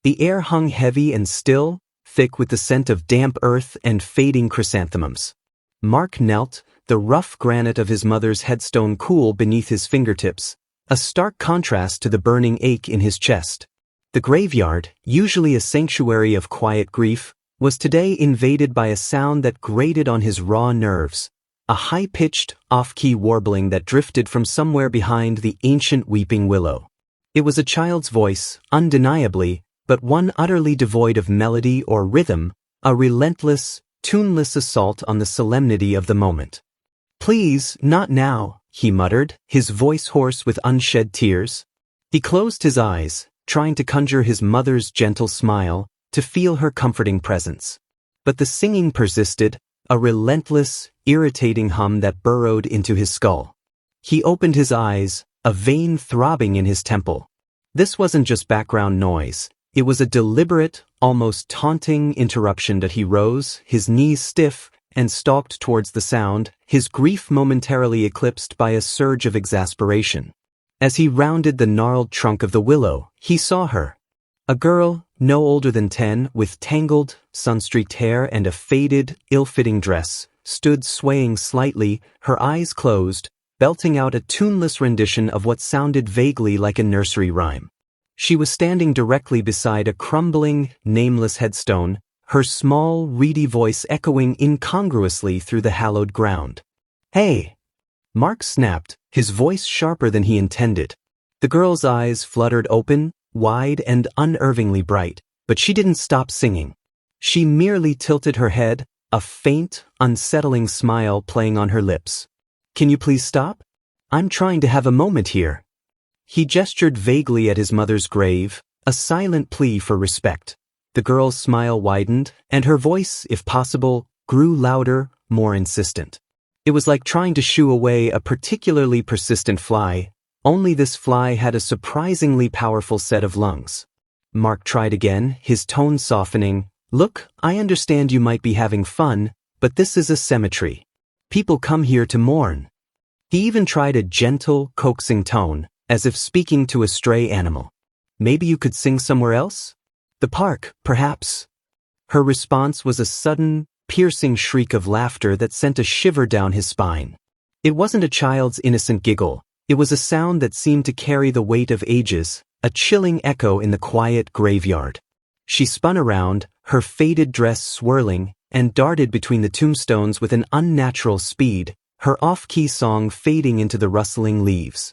The air hung heavy and still, thick with the scent of damp earth and fading chrysanthemums. Mark knelt, the rough granite of his mother's headstone cool beneath his fingertips, a stark contrast to the burning ache in his chest. The graveyard, usually a sanctuary of quiet grief, was today invaded by a sound that grated on his raw nerves, a high-pitched, off-key warbling that drifted from somewhere behind the ancient weeping willow. It was a child's voice, undeniably, but one utterly devoid of melody or rhythm, a relentless, tuneless assault on the solemnity of the moment. "Please, not now," he muttered, his voice hoarse with unshed tears. He closed his eyes, trying to conjure his mother's gentle smile, to feel her comforting presence. But the singing persisted, a relentless, irritating hum that burrowed into his skull. He opened his eyes, a vein throbbing in his temple. This wasn't just background noise. It was a deliberate, almost taunting interruption that he rose, his knees stiff, and stalked towards the sound, his grief momentarily eclipsed by a surge of exasperation. As he rounded the gnarled trunk of the willow, he saw her. A girl, no older than 10, with tangled, sun-streaked hair and a faded, ill-fitting dress, stood swaying slightly, her eyes closed, belting out a tuneless rendition of what sounded vaguely like a nursery rhyme. She was standing directly beside a crumbling, nameless headstone, her small, reedy voice echoing incongruously through the hallowed ground. "Hey!" Mark snapped, his voice sharper than he intended. The girl's eyes fluttered open, wide and unervingly bright, but she didn't stop singing. She merely tilted her head, a faint, unsettling smile playing on her lips. "Can you please stop? I'm trying to have a moment here." He gestured vaguely at his mother's grave, a silent plea for respect. The girl's smile widened, and her voice, if possible, grew louder, more insistent. It was like trying to shoo away a particularly persistent fly, only this fly had a surprisingly powerful set of lungs. Mark tried again, his tone softening. "Look, I understand you might be having fun, but this is a cemetery. People come here to mourn." He even tried a gentle, coaxing tone, as if speaking to a stray animal. "Maybe you could sing somewhere else? The park, perhaps." Her response was a sudden, piercing shriek of laughter that sent a shiver down his spine. It wasn't a child's innocent giggle. It was a sound that seemed to carry the weight of ages, a chilling echo in the quiet graveyard. She spun around, her faded dress swirling, and darted between the tombstones with an unnatural speed, her off-key song fading into the rustling leaves.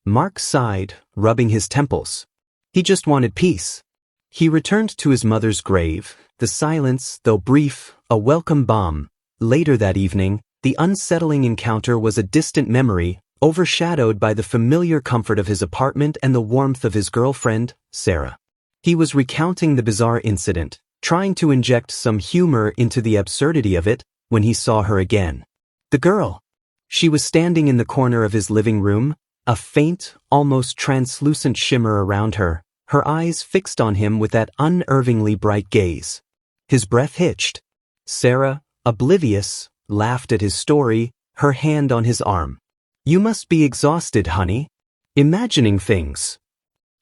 Mark sighed, rubbing his temples. He just wanted peace. He returned to his mother's grave, the silence, though brief, a welcome balm. Later that evening, the unsettling encounter was a distant memory, overshadowed by the familiar comfort of his apartment and the warmth of his girlfriend, Sarah. He was recounting the bizarre incident, trying to inject some humor into the absurdity of it, when he saw her again. The girl. She was standing in the corner of his living room, a faint, almost translucent shimmer around her, her eyes fixed on him with that unervingly bright gaze. His breath hitched. Sarah, oblivious, laughed at his story, her hand on his arm. "You must be exhausted, honey. Imagining things."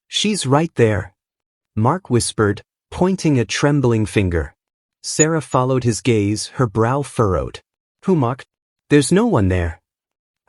"She's right there," Mark whispered, pointing a trembling finger. Sarah followed his gaze, her brow furrowed. "Who, Mark? There's no one there."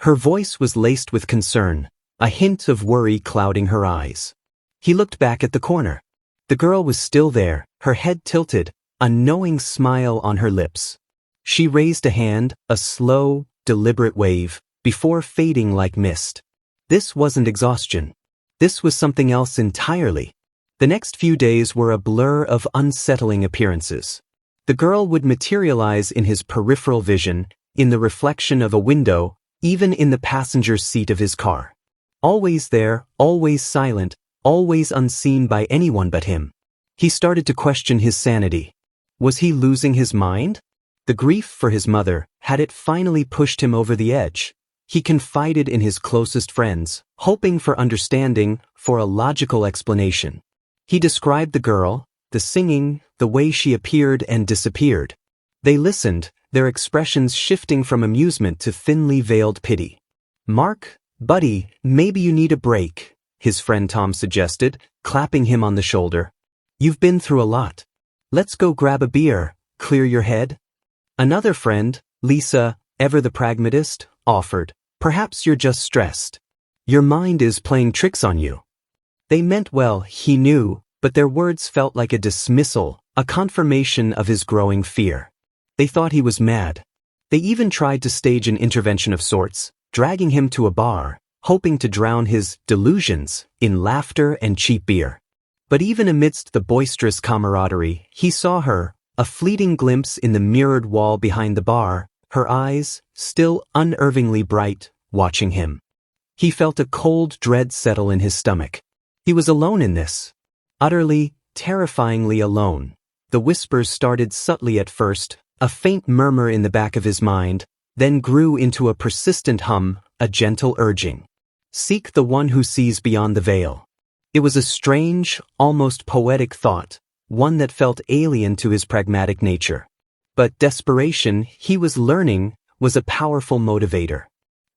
Her voice was laced with concern, a hint of worry clouding her eyes. He looked back at the corner. The girl was still there, her head tilted, a knowing smile on her lips. She raised a hand, a slow, deliberate wave, before fading like mist. This wasn't exhaustion. This was something else entirely. The next few days were a blur of unsettling appearances. The girl would materialize in his peripheral vision, in the reflection of a window, even in the passenger's seat of his car. Always there, always silent, always unseen by anyone but him. He started to question his sanity. Was he losing his mind? The grief for his mother, had it finally pushed him over the edge? He confided in his closest friends, hoping for understanding, for a logical explanation. He described the girl, the singing, the way she appeared and disappeared. They listened, their expressions shifting from amusement to thinly veiled pity. "Mark, buddy, maybe you need a break," his friend Tom suggested, clapping him on the shoulder. You've been through a lot. Let's go grab a beer, clear your head. Another friend, Lisa, ever the pragmatist, offered. Perhaps you're just stressed. Your mind is playing tricks on you. They meant well, he knew, but their words felt like a dismissal, a confirmation of his growing fear. They thought he was mad. They even tried to stage an intervention of sorts, dragging him to a bar, hoping to drown his delusions in laughter and cheap beer. But even amidst the boisterous camaraderie, he saw her, a fleeting glimpse in the mirrored wall behind the bar, her eyes, still unervingly bright, watching him. He felt a cold dread settle in his stomach. He was alone in this. Utterly, terrifyingly alone. The whispers started subtly at first, a faint murmur in the back of his mind, then grew into a persistent hum, a gentle urging. Seek the one who sees beyond the veil. It was a strange, almost poetic thought, one that felt alien to his pragmatic nature. But desperation, he was learning, was a powerful motivator.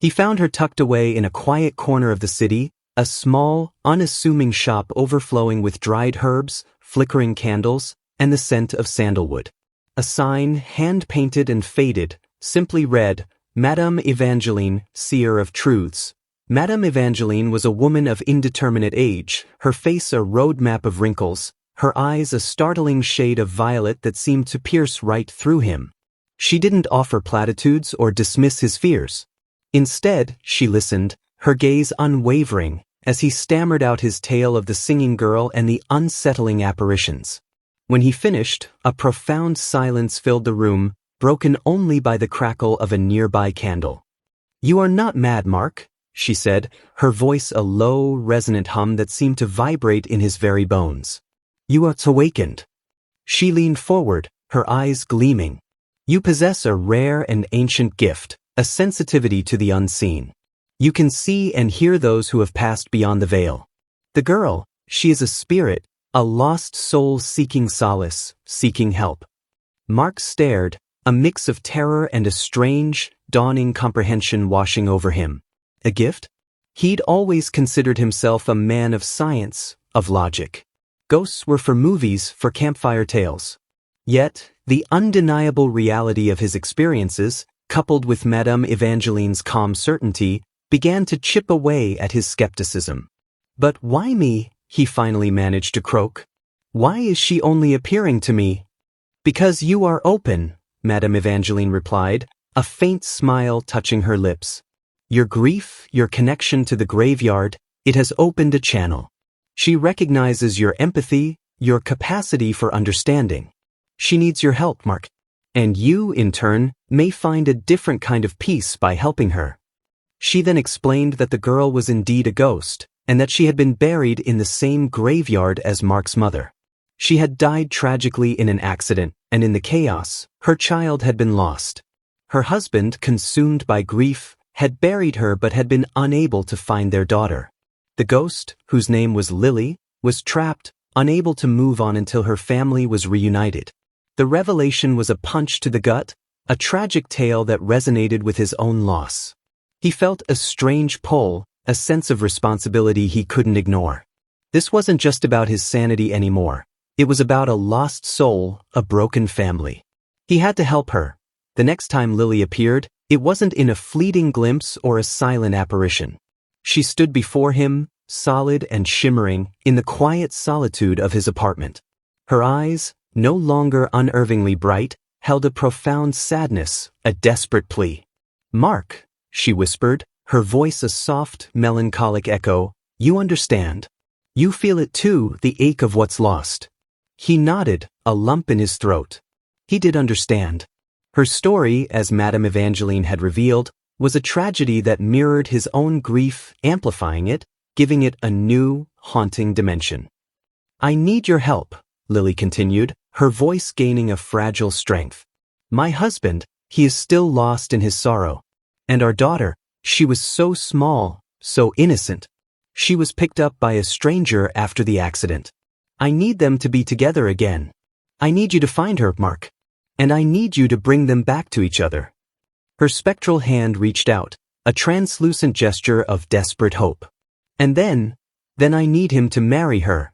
He found her tucked away in a quiet corner of the city, a small, unassuming shop overflowing with dried herbs, flickering candles, and the scent of sandalwood. A sign, hand-painted and faded, simply read, Madame Evangeline, Seer of Truths. Madame Evangeline was a woman of indeterminate age, her face a roadmap of wrinkles, her eyes a startling shade of violet that seemed to pierce right through him. She didn't offer platitudes or dismiss his fears. Instead, she listened, her gaze unwavering, as he stammered out his tale of the singing girl and the unsettling apparitions. When he finished, a profound silence filled the room, broken only by the crackle of a nearby candle. "You are not mad, Mark," she said, her voice a low, resonant hum that seemed to vibrate in his very bones. "You are awakened." She leaned forward, her eyes gleaming. "You possess a rare and ancient gift, a sensitivity to the unseen. You can see and hear those who have passed beyond the veil. The girl, she is a spirit, a lost soul seeking solace, seeking help." Mark stared, a mix of terror and a strange, dawning comprehension washing over him. A gift? He'd always considered himself a man of science, of logic. Ghosts were for movies, for campfire tales. Yet, the undeniable reality of his experiences, coupled with Madame Evangeline's calm certainty, began to chip away at his skepticism. "But why me?" he finally managed to croak. "Why is she only appearing to me?" "Because you are open," Madame Evangeline replied, a faint smile touching her lips. "Your grief, your connection to the graveyard, it has opened a channel. She recognizes your empathy, your capacity for understanding. She needs your help, Mark. And you, in turn, may find a different kind of peace by helping her." She then explained that the girl was indeed a ghost, and that she had been buried in the same graveyard as Mark's mother. She had died tragically in an accident, and in the chaos, her child had been lost. Her husband, consumed by grief, had buried her but had been unable to find their daughter. The ghost, whose name was Lily, was trapped, unable to move on until her family was reunited. The revelation was a punch to the gut, a tragic tale that resonated with his own loss. He felt a strange pull, a sense of responsibility he couldn't ignore. This wasn't just about his sanity anymore. It was about a lost soul, a broken family. He had to help her. The next time Lily appeared, it wasn't in a fleeting glimpse or a silent apparition. She stood before him, solid and shimmering, in the quiet solitude of his apartment. Her eyes, no longer unervingly bright, held a profound sadness, a desperate plea. "Mark," she whispered, her voice a soft, melancholic echo, "you understand. You feel it too, the ache of what's lost." He nodded, a lump in his throat. He did understand. Her story, as Madame Evangeline had revealed, was a tragedy that mirrored his own grief, amplifying it, giving it a new, haunting dimension. "I need your help," Lily continued, her voice gaining a fragile strength. "My husband, he is still lost in his sorrow. And our daughter, she was so small, so innocent. She was picked up by a stranger after the accident. I need them to be together again. I need you to find her, Mark. And I need you to bring them back to each other." Her spectral hand reached out, a translucent gesture of desperate hope. "And then I need him to marry her."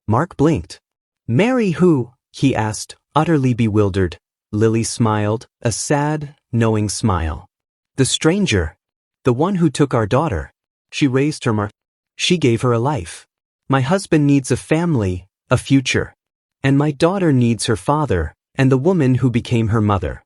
Mark blinked. "Marry who?" he asked, utterly bewildered. Lily smiled, a sad, knowing smile. "The stranger. The one who took our daughter." She raised her mark. "She gave her a life. My husband needs a family, a future. And my daughter needs her father, and the woman who became her mother."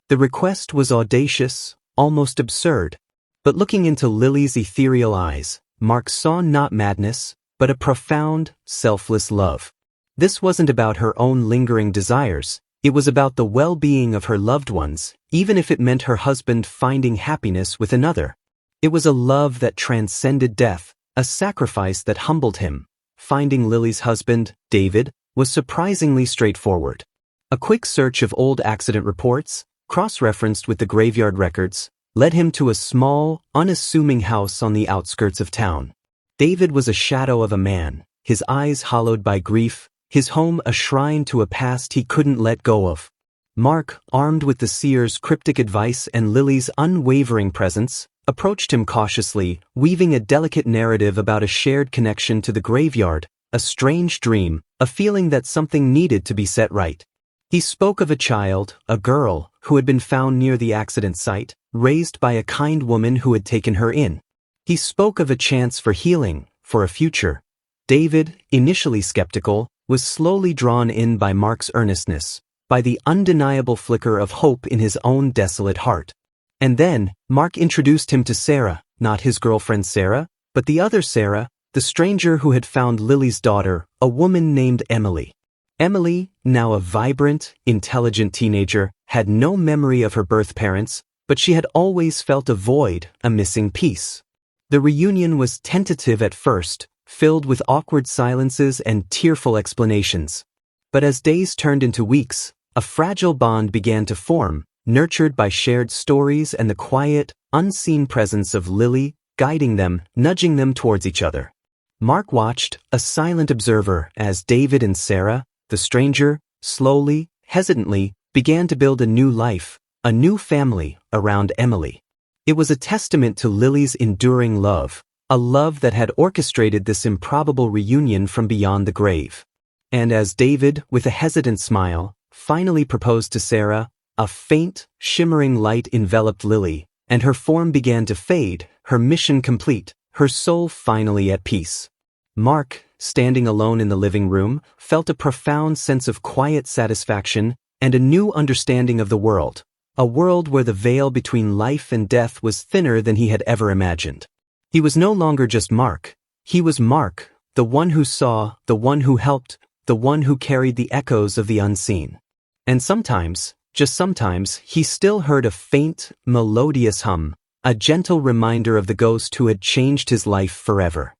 The request was audacious, almost absurd. But looking into Lily's ethereal eyes, Mark saw not madness, but a profound, selfless love. This wasn't about her own lingering desires, it was about the well-being of her loved ones, even if it meant her husband finding happiness with another. It was a love that transcended death, a sacrifice that humbled him. Finding Lily's husband, David, was surprisingly straightforward. A quick search of old accident reports, cross-referenced with the graveyard records, led him to a small, unassuming house on the outskirts of town. David was a shadow of a man, his eyes hollowed by grief, his home a shrine to a past he couldn't let go of. Mark, armed with the seer's cryptic advice and Lily's unwavering presence, approached him cautiously, weaving a delicate narrative about a shared connection to the graveyard, a strange dream, a feeling that something needed to be set right. He spoke of a child, a girl, who had been found near the accident site, raised by a kind woman who had taken her in. He spoke of a chance for healing, for a future. David, initially skeptical, was slowly drawn in by Mark's earnestness, by the undeniable flicker of hope in his own desolate heart. And then, Mark introduced him to Sarah, not his girlfriend Sarah, but the other Sarah, the stranger who had found Lily's daughter, a woman named Emily. Emily, now a vibrant, intelligent teenager, had no memory of her birth parents, but she had always felt a void, a missing piece. The reunion was tentative at first, filled with awkward silences and tearful explanations. But as days turned into weeks, a fragile bond began to form, nurtured by shared stories and the quiet, unseen presence of Lily, guiding them, nudging them towards each other. Mark watched, a silent observer, as David and Sarah, the stranger, slowly, hesitantly, began to build a new life, a new family, around Emily. It was a testament to Lily's enduring love, a love that had orchestrated this improbable reunion from beyond the grave. And as David, with a hesitant smile, finally proposed to Sarah, a faint, shimmering light enveloped Lily, and her form began to fade, her mission complete, her soul finally at peace. Mark, standing alone in the living room, felt a profound sense of quiet satisfaction and a new understanding of the world, a world where the veil between life and death was thinner than he had ever imagined. He was no longer just Mark. He was Mark, the one who saw, the one who helped, the one who carried the echoes of the unseen. And sometimes, just sometimes, he still heard a faint, melodious hum, a gentle reminder of the ghost who had changed his life forever.